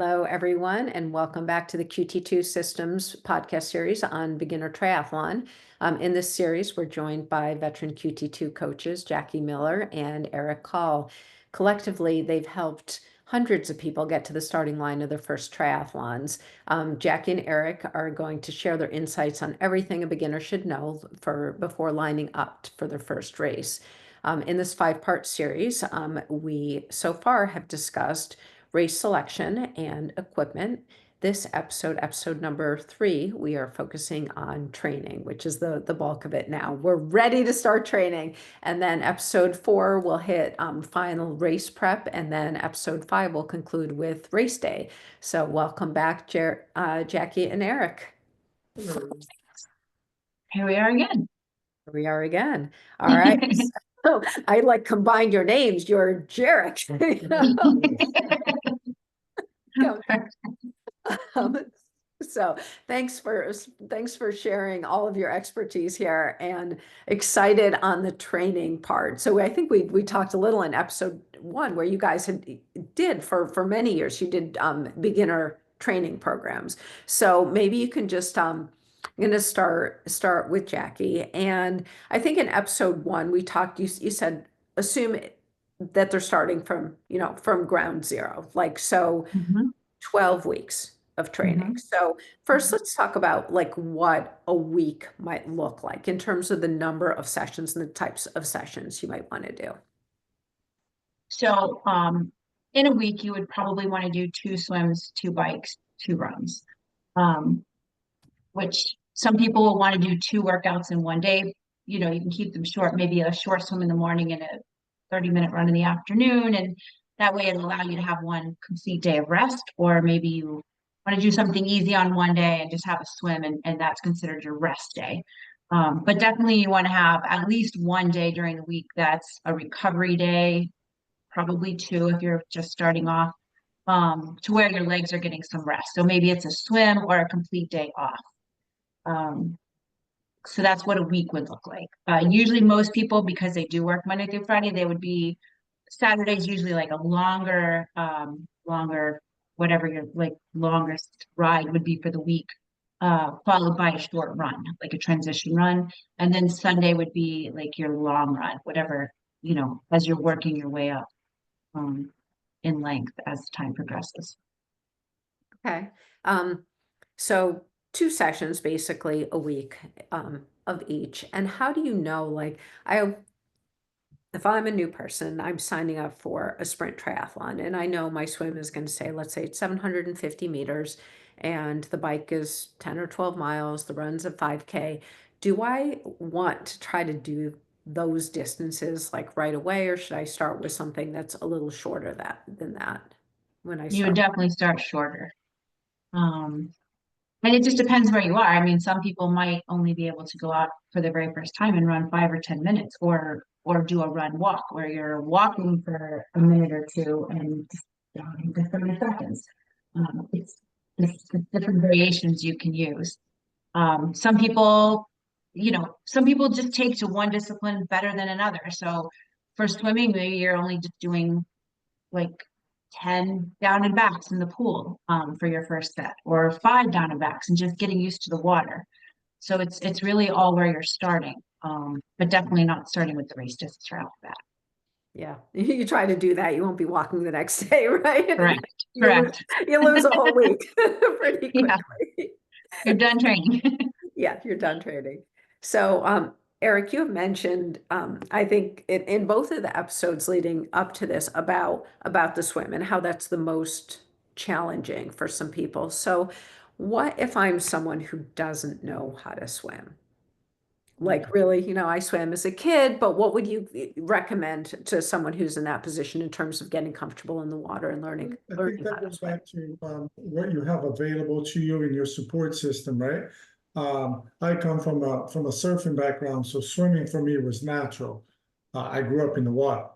Hello, everyone, and welcome back to the QT2 Systems podcast series on beginner triathlon. In this series, we're joined by veteran QT2 coaches Jackie Miller and Eric Kahl. Collectively, they've helped hundreds of people get to the starting line of their first triathlons. Jackie and Eric are going to share their insights on everything a beginner should know before lining up for their first race. In this 5-part series, we so far have discussed race selection and equipment. This episode number 3, we are focusing on training, which is the bulk of it now. We're ready to start training. And then episode 4 will hit final race prep. And then episode 5 will conclude with race day. So welcome back, Jackie and Eric. Here we are again. Here we are again. All right. So I like combined your names. You're Jarek. So thanks for sharing all of your expertise here, and excited on the training part. So I think we talked a little in episode 1 where you guys did for many years, you did beginner training programs. So maybe you can just I'm going to start with Jackie. And I think in episode 1 we talked, you said assume that they're starting from ground zero, like so. 12 weeks of training. So first, let's talk about like what a week might look like in terms of the number of sessions and the types of sessions you might want to do. So, in a week, you would probably want to do 2 swims, 2 bikes, 2 runs, which some people will want to do 2 workouts in one day. You know, you can keep them short, maybe a short swim in the morning and a 30-minute run in the afternoon. And that way it'll allow you to have one complete day of rest, or maybe you want to do something easy on one day and just have a swim, and that's considered your rest day. But definitely you want to have at least one day during the week that's a recovery day, probably 2 if you're just starting off, to where your legs are getting some rest. So maybe it's a swim or a complete day off. So that's what a week would look like. Usually most people, because they do work Monday through Friday, they would be Saturday's usually like a longer, whatever your like longest ride would be for the week, followed by a short run, like a transition run. And then Sunday would be like your long run, whatever, as you're working your way up in length as time progresses. Okay. So 2 sessions, basically a week of each. And how do you know, like, if I'm a new person, I'm signing up for a sprint triathlon, and I know my swim is going to say, let's say it's 750 meters, and the bike is 10 or 12 miles, the run's a 5K. Do I want to try to do those distances like right away, or should I start with something that's a little shorter than that when I You would start? definitely start shorter. And it just depends where you are. I mean, some people might only be able to go out for the very first time and run 5 or 10 minutes, or do a run walk where you're walking for a minute or 2 and just 30 seconds. It's different variations you can use. Some people, some people just take to one discipline better than another. So for swimming, maybe you're only just doing like 10 down and backs in the pool for your first set, or 5 down and backs, and just getting used to the water. So it's really all where you're starting, but definitely not starting with the race distance right off the bat. Yeah, you try to do that, you won't be walking the next day, right? Correct. You Correct. you lose a whole week pretty Yeah, quickly. you're done training. Yeah, you're done training. So, Eric, you have mentioned, I think in both of the episodes leading up to this about the swim and how that's the most challenging for some people. So, what if I'm someone who doesn't know how to swim? Like really, I swam as a kid, but what would you recommend to someone who's in that position in terms of getting comfortable in the water and learning I learning think how that to goes swim? back to what you have available to you in your support system, right? I come from a surfing background, so swimming for me was natural. I grew up in the water.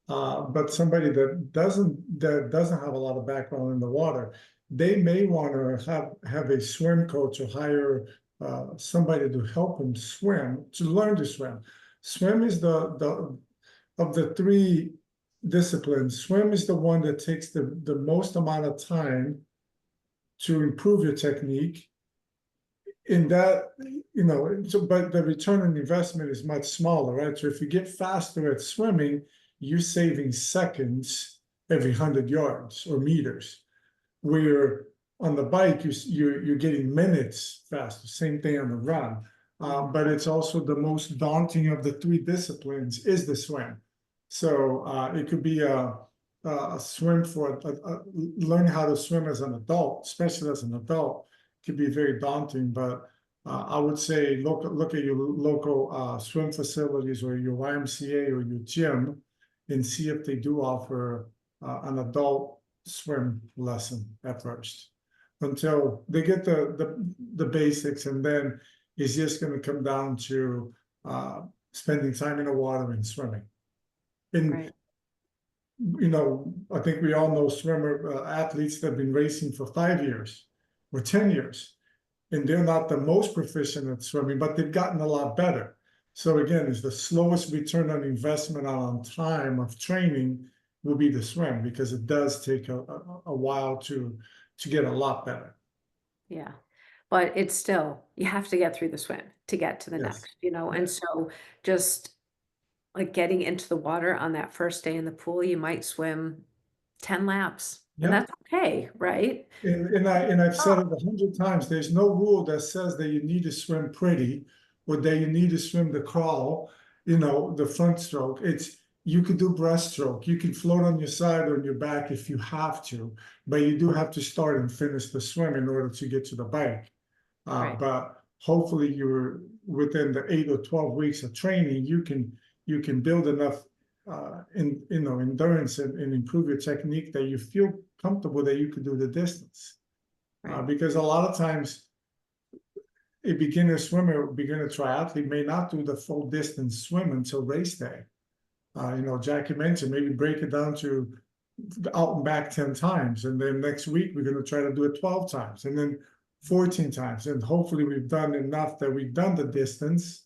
But somebody that doesn't have a lot of background in the water, they may want to have a swim coach or hire somebody to help them swim, to learn to swim. Swim is the of the 3 disciplines, swim is the one that takes the most amount of time to improve your technique. In that, but the return on investment is much smaller, right? So if you get faster at swimming, you're saving seconds every 100 yards or meters. Where on the bike, you're getting minutes faster. Same thing on the run. But it's also the most daunting of the three disciplines is the swim. So it could be a swim for learn how to swim as an adult, especially as an adult, could be very daunting. But I would say look at your local swim facilities or your YMCA or your gym, and see if they do offer an adult swim lesson at first, until they get the basics, and then it's just going to come down to spending time in the water and swimming. And Right. I think we all know swimmer athletes that have been racing for 5 years or 10 years, and they're not the most proficient at swimming, but they've gotten a lot better. So again, it's the slowest return on investment on time of training will be the swim, because it does take a while to get a lot better. Yeah. But it's still, you have to get through the swim to get to the Yes. next, and so just like getting into the water on that first day in the pool, you might swim 10 laps, and Yeah. that's okay, right? And I've said it 100 times, there's no rule that says that you need to swim pretty or that you need to swim the crawl, the front stroke. It's, you could do breaststroke, you can float on your side or on your back if you have to, but you do have to start and finish the swim in order to get to the bike. Right. But hopefully you're within the 8 or 12 weeks of training, you can build enough endurance and improve your technique that you feel comfortable that you could do the distance. Right. Because a lot of times a beginner swimmer, beginner triathlete may not do the full distance swim until race day. Jackie mentioned maybe break it down to out and back 10 times, and then next week we're going to try to do it 12 times, and then 14 times, and hopefully we've done enough that we've done the distance.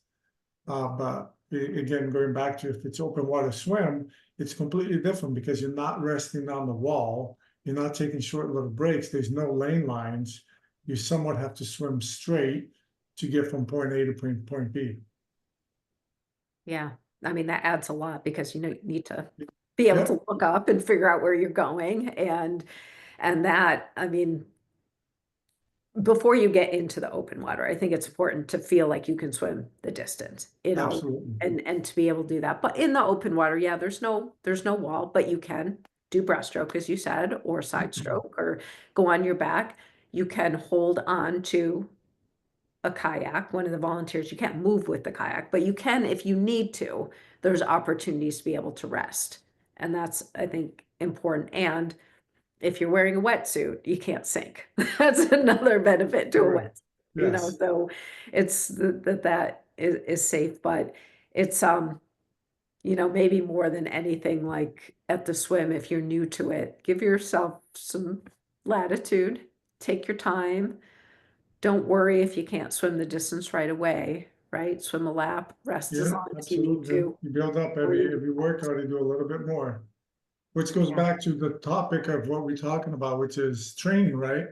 But again, going back to if it's open water swim, it's completely different because you're not resting on the wall, you're not taking short little breaks, there's no lane lines, you somewhat have to swim straight to get from point A to point B. Yeah. I mean, that adds a lot because, you need to be able Yep. to look up and figure out where you're going. And that, I mean, before you get into the open water, I think it's important to feel like you can swim the distance, Absolutely. and to be able to do that. But in the open water, yeah, there's no wall, but you can do breaststroke, as you said, or side stroke, or go on your back. You can hold on to a kayak, one of the volunteers. You can't move with the kayak, but you can, if you need to, there's opportunities to be able to rest. And that's, I think, important. And if you're wearing a wetsuit, you can't sink. That's another benefit to a Correct. wetsuit, Yes. so it's that is safe, but it's, maybe more than anything, like at the swim, if you're new to it, give yourself some latitude, take your time. Don't worry if you can't swim the distance right away, right? Swim a lap, rest as Yeah, long as you need absolutely. to. You build up every workout, you do a little bit more. Which goes Yeah. back to the topic of what we're talking about, which is training, right?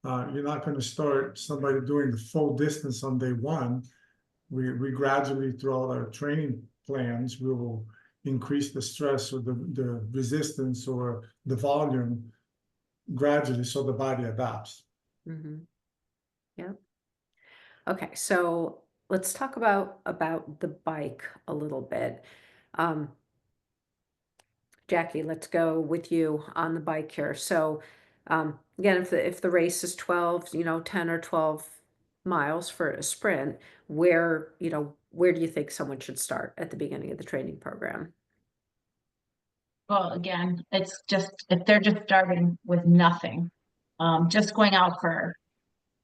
You're not going to start somebody doing the full distance on day one. We gradually, throughout our training plans, we will increase the stress or the resistance or the volume gradually so the body adapts. Mm-hmm. Yep. Okay, so let's talk about the bike a little bit. Jackie, let's go with you on the bike here. So, again, if the race is 12, 10 or 12 miles for a sprint, where do you think someone should start at the beginning of the training program? Well, again, it's just if they're just starting with nothing, just going out for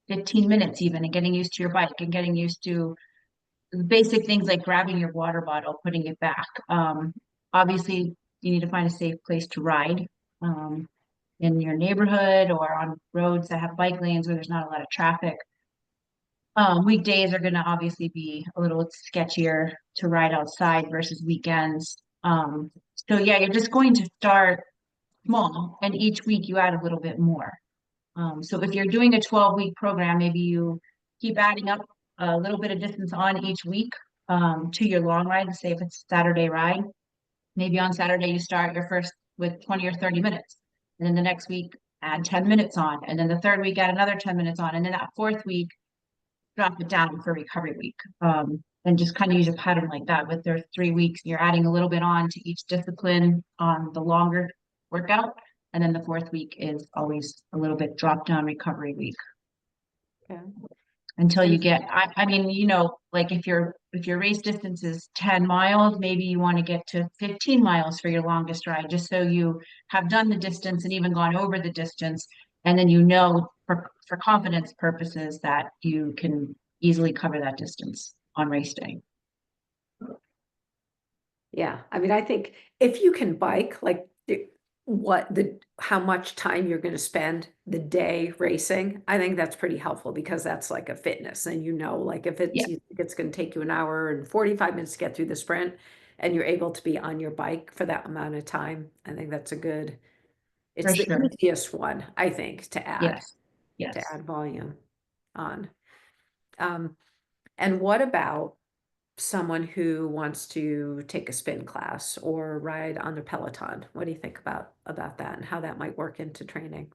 15 minutes even and getting used to your bike and getting used to the basic things like grabbing your water bottle, putting it back. Obviously, you need to find a safe place to ride in your neighborhood or on roads that have bike lanes where there's not a lot of traffic. Weekdays are going to obviously be a little sketchier to ride outside versus weekends. So yeah, you're just going to start small, and each week you add a little bit more. So if you're doing a 12-week program, maybe you keep adding up a little bit of distance on each week to your long ride. Say if it's Saturday ride, maybe on Saturday you start your first with 20 or 30 minutes, and then the next week add 10 minutes on, and then the third week add another 10 minutes on, and then that fourth week drop it down for recovery week. And just kind of use a pattern like that. With their 3 weeks, you're adding a little bit on to each discipline on the longer workout. And then the fourth week is always a little bit drop down recovery week. Okay. Until you get, I mean, you know, like if your race distance is 10 miles, maybe you want to get to 15 miles for your longest ride, just so you have done the distance and even gone over the distance. And then you know for confidence purposes that you can easily cover that distance on race day. Yeah, I mean, I think if you can bike, like how much time you're going to spend the day racing, I think that's pretty helpful, because that's like a fitness, and you know, like if Yeah. you think it's going to take you an hour and 45 minutes to get through the sprint, and you're able to be on your bike for that amount of time, I think that's it's For the sure. easiest one, I think, to add Yes. volume on. And what about someone who wants to take a spin class or ride on the Peloton? What do you think about that, and how that might work into training?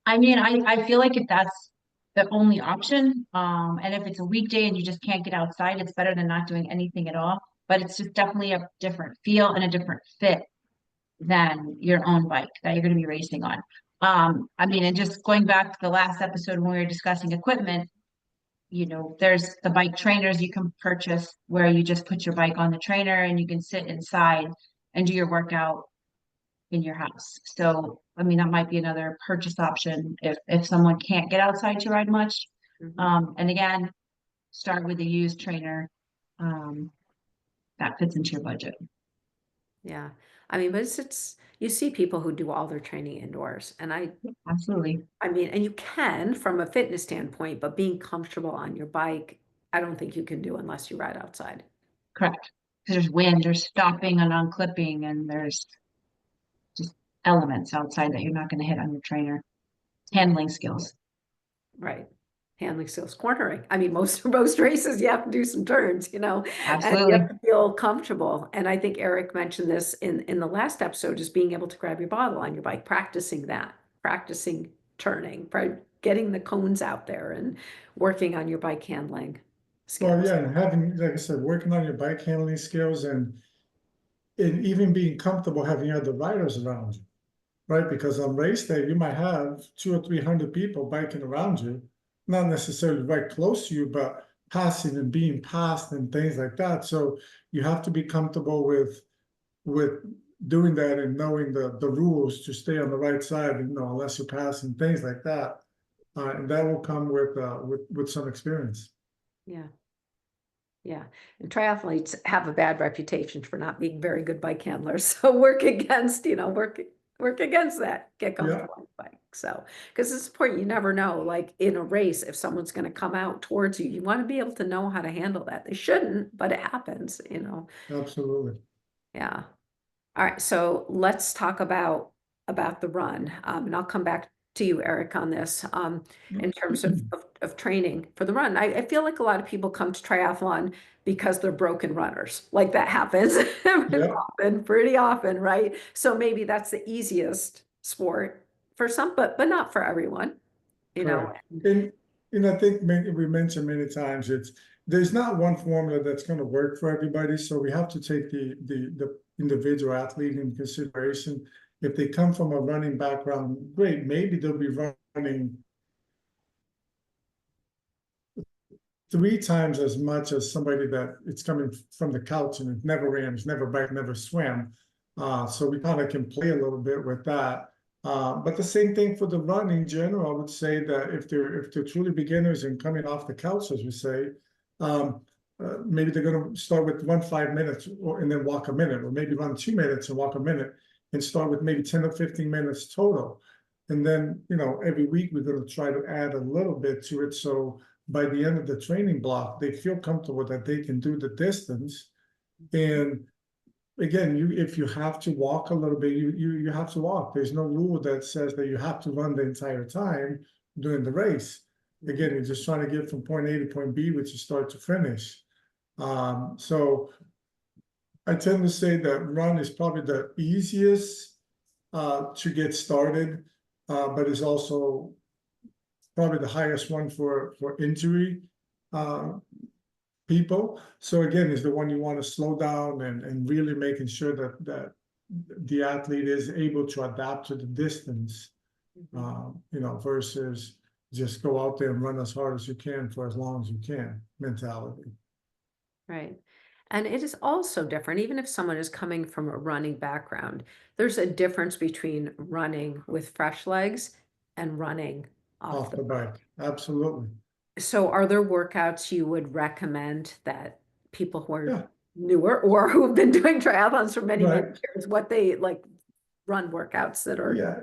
I mean, I feel like if that's the only option, and if it's a weekday and you just can't get outside, it's better than not doing anything at all. But it's just definitely a different feel and a different fit than your own bike that you're going to be racing on. I mean, and just going back to the last episode when we were discussing equipment, you know, there's the bike trainers you can purchase where you just put your bike on the trainer and you can sit inside and do your workout in your house. So, I mean, that might be another purchase option if someone can't get outside to ride much. And again, start with a used trainer that fits into your budget. Yeah, I mean, but it's you see people who do all their training indoors, and Absolutely. I mean, and you can from a fitness standpoint, but being comfortable on your bike, I don't think you can do unless you ride outside. Correct. Because there's wind, there's stopping and unclipping, and there's just elements outside that you're not going to hit on your trainer. Handling skills. Right. Handling skills, cornering. I mean, most races you have to do some turns, you know, and you Absolutely. have to feel comfortable. And I think Eric mentioned this in the last episode, is being able to grab your bottle on your bike, practicing turning, getting the cones out there and working on your bike handling Well, skills. yeah, and having, like I said, working on your bike handling skills and even being comfortable having other riders around you, right? Because on race day, you might have 200 or 300 people biking around you, not necessarily right close to you, but passing and being passed and things like that. So you have to be comfortable with doing that and knowing the rules to stay on the right side, you know, unless you pass and things like that. And that will come with some experience. Yeah. Yeah, and triathletes have a bad reputation for not being very good bike handlers. So work against that. Get comfortable on the bike. So, because it's important, you never know. Like in a race, if someone's going to come out towards you, you want to be able to know how to handle that. They shouldn't, but it happens. You know. Absolutely. Yeah. All right, so let's talk about the run, and I'll come back to you, Eric, on this. In terms of training for the run, I feel like a lot of people come to triathlon because they're broken runners. Like that happens pretty often, right? So maybe that's the easiest sport for some, but not for everyone, you know. Correct. And I think we mentioned many times there's not one formula that's going to work for everybody. So we have to take the individual athlete into consideration. If they come from a running background, great, maybe they'll be running 3 times as much as somebody that it's coming from the couch and never ran, never biked, never swam. So we kind of can play a little bit with that. But the same thing for the run in general. I would say that if they're truly beginners and coming off the couch, as we say, maybe they're going to start with run 5 minutes and then walk a minute, or maybe run 2 minutes and walk a minute, and start with maybe 10 or 15 minutes total. And then, you know, every week we're going to try to add a little bit to it. So by the end of the training block, they feel comfortable that they can do the distance. And again, if you have to walk a little bit, you have to walk. There's no rule that says that you have to run the entire time during the race. Again, you're just trying to get from point A to point B, which is start to finish. So I tend to say that run is probably the easiest to get started, but is also probably the highest one for injury people. So again, is the one you want to slow down and really making sure that the athlete is able to adapt to the distance, versus just go out there and run as hard as you can for as long as you can mentality. Right. And it is also different, even if someone is coming from a running background, there's a difference between running with fresh legs and running off Off the the bike. bike, absolutely. So are there workouts you would recommend that people who are Yeah, newer or who've been doing triathlons for many, many right. years, what they like run workouts that are, Yeah,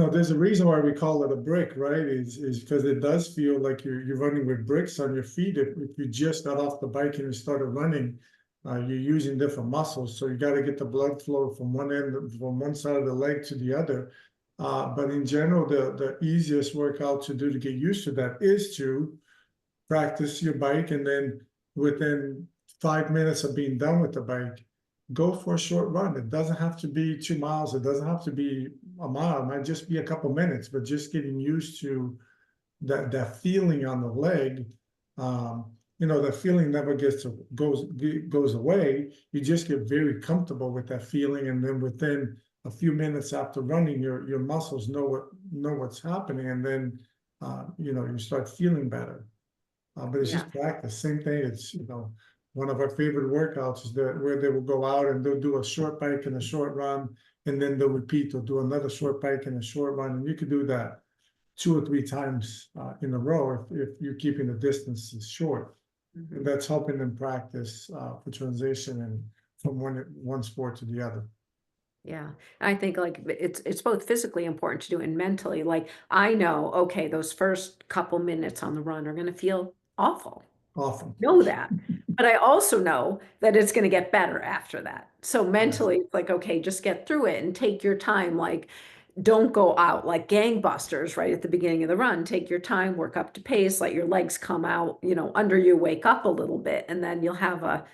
there's a reason why we call it a brick, right? Is because it does feel like you're running with bricks on your feet. If you just got off the bike and you started running, you're using different muscles, so you got to get the blood flow from one side of the leg to the other. But in general, the easiest workout to do to get used to that is to practice your bike, and then within 5 minutes of being done with the bike, go for a short run. It doesn't have to be 2 miles. It doesn't have to be a mile. It might just be a couple minutes, but just getting used to that feeling on the leg. The feeling never goes away. You just get very comfortable with that feeling, and then within a few minutes after running, your muscles know what's happening, and then you start feeling better. But it's yeah, just practice. Same thing. It's one of our favorite workouts is that where they will go out and they'll do a short bike and a short run, and then they'll repeat. They'll do another short bike and a short run, and you could do that 2 or 3 times in a row if you're keeping the distances short. And that's helping them practice for transition and from one sport to the other. yeah. I think like it's both physically important to do and mentally. Like I know, okay, those first couple minutes on the run are going to feel awful. Often, Know that. But I also know that it's going to get better after that. So yes, mentally, it's like, okay, just get through it and take your time. Like, don't go out like gangbusters right at the beginning of the run. Take your time, work up to pace, let your legs come out, under you, wake up a little bit, and then you'll have a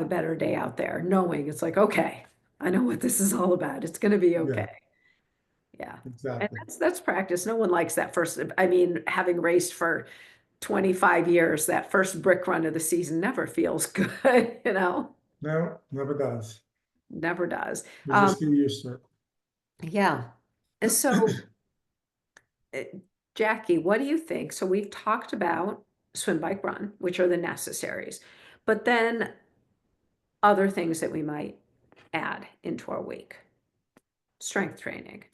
better day out there, knowing it's like, okay, I know what this is all about. It's going to be yeah, okay. Yeah. And exactly. that's practice. No one likes that first. I mean, having raced for 25 years, that first brick run of the season never feels good, No, never does. never does. You just get used to Yeah. And so, uh, Jackie, what do you think? So we've talked about swim, bike, run, which are the necessaries, but then other things that we might add into our week. Strength training.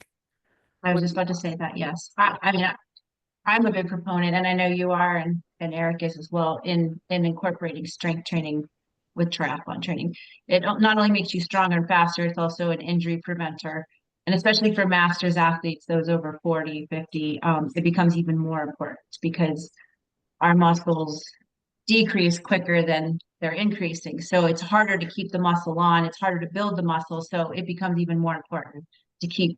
I was What, just about to say that, yes. I mean, I'm a big proponent, and I know you are, and Eric is as well, in incorporating strength training with triathlon training. It not only makes you stronger and faster, it's also an injury preventer. And especially for masters athletes, those over 40, 50, it becomes even more important because our muscles decrease quicker than they're increasing. So it's harder to keep the muscle on, it's harder to build the muscle. So it becomes even more important to keep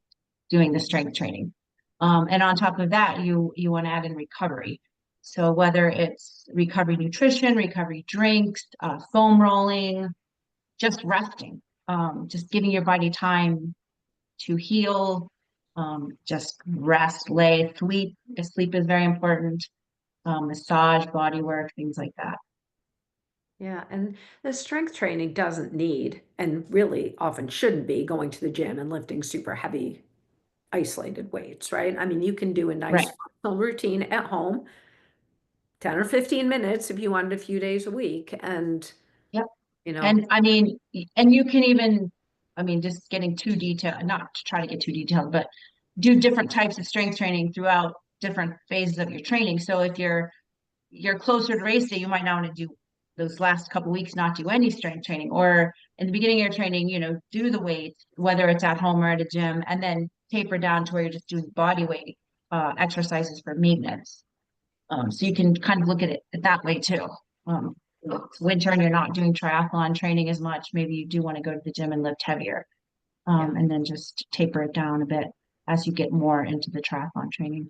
doing the strength training. And on top of that, you want to add in recovery. So whether it's recovery nutrition, recovery drinks, foam rolling, just resting, just giving your body time to heal, just rest, lay, sleep. Sleep is very important. Massage, body work, things like that. yeah. And the strength training doesn't need, and really often shouldn't be, going to the gym and lifting super heavy isolated weights, right? I mean, you can do a Right. nice functional routine at home, 10 or 15 minutes if you wanted a few days a week. And, Yep. you know, And I mean, and you can even, I mean, just getting too detailed, not to try to get too detailed, but do different types of strength training throughout different phases of your training. So if you're closer to race day, you might not want to do those last couple weeks, not do any strength training, or in the beginning of your training, do the weights, whether it's at home or at a gym, and then taper down to where you're just doing body weight exercises for maintenance. So you can kind of look at it that way too. it's winter and you're not doing triathlon training as much, maybe you do want to go to the gym and lift heavier. And then just taper it down a bit as you get more into the triathlon training.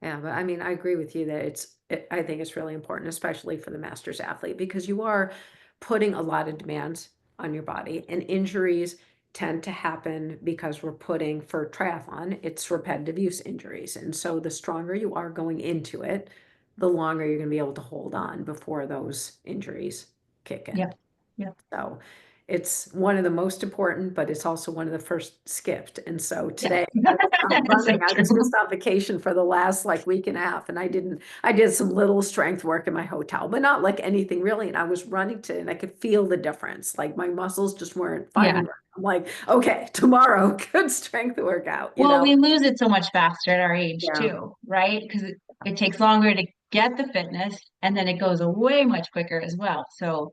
Yeah, but I mean, I agree with you that I think it's really important, especially for the masters athlete, because you are putting a lot of demands on your body, and injuries tend to happen because we're putting, for triathlon, it's repetitive use injuries. And so the stronger you are going into it, the longer you're going to be able to hold on before those injuries kick in. Yep. Yep. So it's one of the most important, but it's also one of the first skipped. And so today I'm That's so running. I was true. just on vacation for the last like week and a half, and I did some little strength work in my hotel, but not like anything really. And I was running and I could feel the difference. Like my muscles just weren't fighting. Yeah. I'm like, okay, tomorrow, good strength workout, Well, we lose it so much faster at our age Yeah. too, right? Because it takes longer to get the fitness and then it goes away much quicker as well. So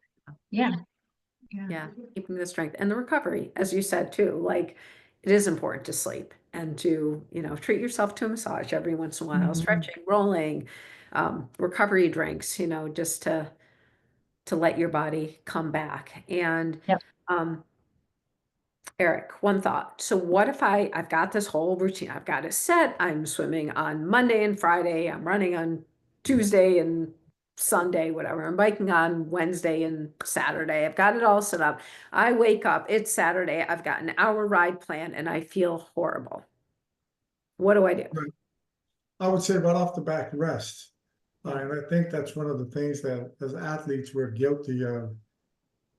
yeah. Yeah, keeping the strength and the recovery, as you said too, like it is important to sleep and to, treat yourself to a massage every once in a while, Mhm. stretching, rolling, recovery drinks, just to let your body come back. And Yep. Eric, one thought. So what if I've got this whole routine I've got to set, I'm swimming on Monday and Friday, I'm running on Tuesday and Sunday, whatever. I'm biking on Wednesday and Saturday. I've got it all set up. I wake up, it's Saturday, I've got an hour ride plan and I feel horrible. What do I do? I would say right off the back, rest. And I think that's one of the things that as athletes we're guilty of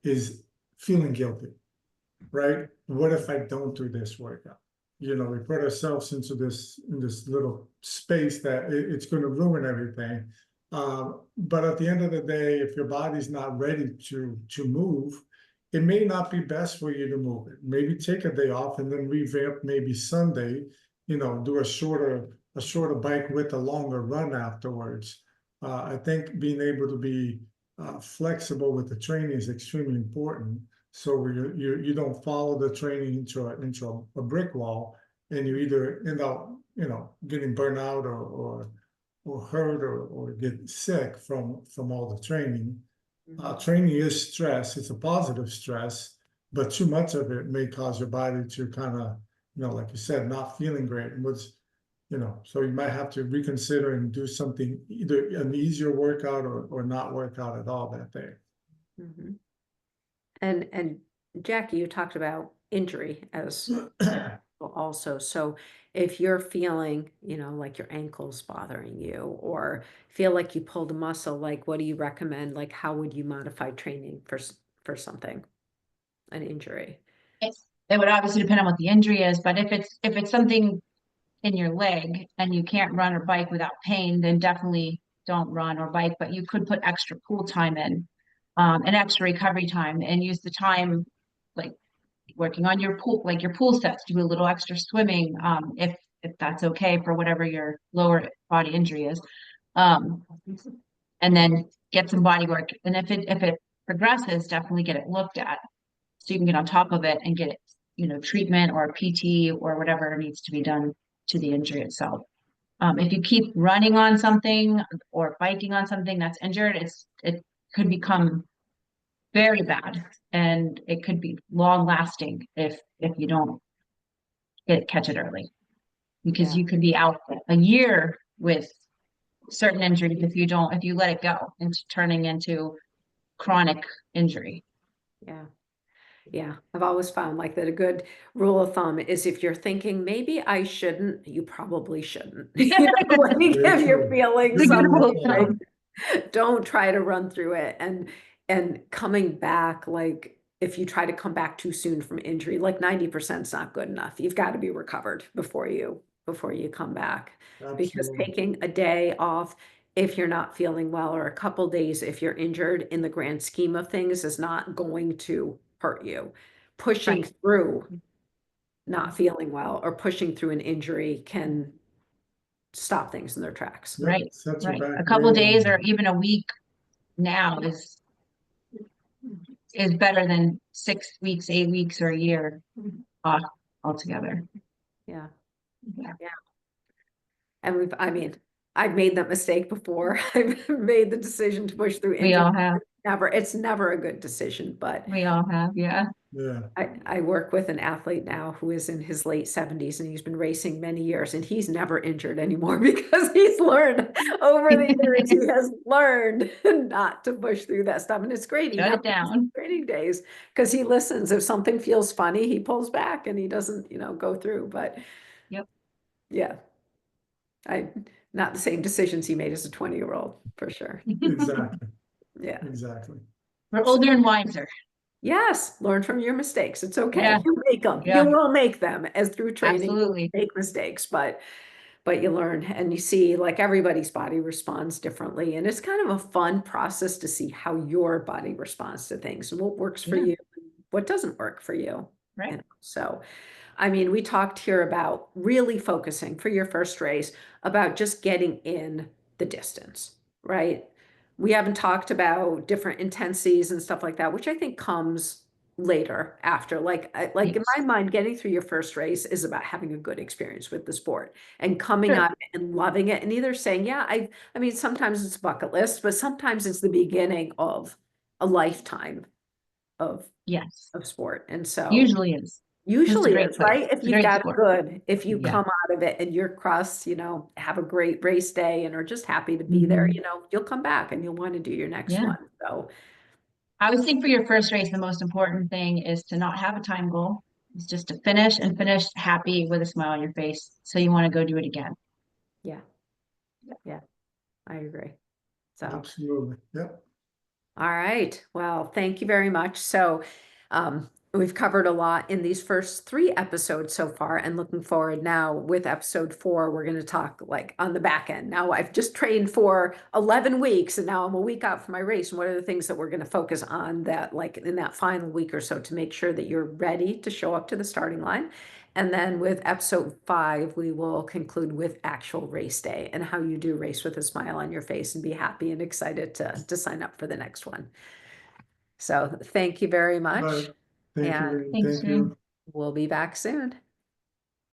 is feeling guilty, right? What if I don't do this workout? We put ourselves into this little space that it's going to ruin everything. But at the end of the day, if your body's not ready to move, it may not be best for you to move it. Maybe take a day off and then revamp maybe Sunday, do a shorter bike with a longer run afterwards. I think being able to be flexible with the training is extremely important. So you don't follow the training into a brick wall, and you either end up getting burnt out or hurt or get sick from all the training. Training is stress. It's a positive stress, but too much of it may cause your body to kind of, like you said, not feeling great. And so you might have to reconsider and do something, either an easier workout or not work out at all that day. Mm-hmm. And Jackie, you talked about injury as also. So if you're feeling, like your ankle's bothering you or feel like you pulled a muscle, like what do you recommend? Like how would you modify training for something, an injury? It would obviously depend on what the injury is, but if it's something in your leg and you can't run or bike without pain, then definitely don't run or bike, but you could put extra pool time in, and extra recovery time and use the time like working on your pool, like your pool sets, do a little extra swimming, if that's okay for whatever your lower body injury is. And then get some body work. And if it progresses, definitely get it looked at so you can get on top of it and get it, treatment or PT or whatever needs to be done to the injury itself. If you keep running on something or biking on something that's injured, it could become very bad and it could be long lasting if you don't catch it early, because you could be out a year with certain injuries if you let it go into turning into chronic injury. Yeah. Yeah, I've always found like that a good rule of thumb is if you're thinking maybe I shouldn't, you probably shouldn't. When you Very give your true. feelings It's a good something, rule of like, thumb. don't try to run through it. And coming back, like if you try to come back too soon from injury, like 90% is not good enough. You've got to be recovered before you come back. Because Absolutely. taking a day off if you're not feeling well or a couple days if you're injured in the grand scheme of things is not going to hurt you. Pushing Right. through not feeling well or pushing through an injury can stop things in their tracks. Yep, Right. set you Right. back A couple way days longer. or even a week now is better than 6 weeks, 8 weeks, or a year off altogether. Yeah. Yeah. And I mean, I've made that mistake before. I've made the decision to push through We injury. all have. It's never a good decision, but We all have. Yeah. Yeah. I work with an athlete now who is in his late 70s and he's been racing many years and he's never injured anymore because he's learned over the years, he has learned not to push through that stuff. And it's great. He Shut never it down. training days because he listens. If something feels funny, he pulls back and he doesn't, go through. But Yep. yeah, not the same decisions he made as a 20-year-old for sure. Exactly. Yeah. Exactly. We're older and wiser. Yes, learn from your mistakes. It's okay. Yeah. You make them. Yeah. You will make them as through training. You'll Absolutely. make mistakes, but you learn and you see like everybody's body responds differently. And it's kind of a fun process to see how your body responds to things and what works for Yeah. you, and what doesn't work for you. Right. So, I mean, we talked here about really focusing for your first race about just getting in the distance, right? We haven't talked about different intensities and stuff like that, which I think comes later after. Like in Yes. my mind, getting through your first race is about having a good experience with the sport and coming Sure. out and loving it and either saying, yeah, I mean, sometimes it's a bucket list, but sometimes it's the beginning of a lifetime of Yes. sport. And so Usually is. It's a usually great is, place. right? If It's a you've great got sport. if you Yeah. come out of it and you're crust, have a great race day and are just happy to be there, Mhm. you'll come back and you'll want to do your next Yeah. one. So I would think for your first race, the most important thing is to not have a time goal. It's just to finish and finish happy with a smile on your face. So you want to go do it again. yeah, I agree. So. Absolutely. Yep. All right. Well, thank you very much. So, we've covered a lot in these first 3 episodes so far, and looking forward now with episode 4, we're going to talk like on the back end. Now, I've just trained for 11 weeks and now I'm a week out from my race. And what are the things that we're going to focus on that, like in that final week or so, to make sure that you're ready to show up to the starting line? And then with episode 5, we will conclude with actual race day and how you do race with a smile on your face and be happy and excited to sign up for the next one. So thank you very much. Right. Thank And you. Thanks, Thank you. we'll be back soon.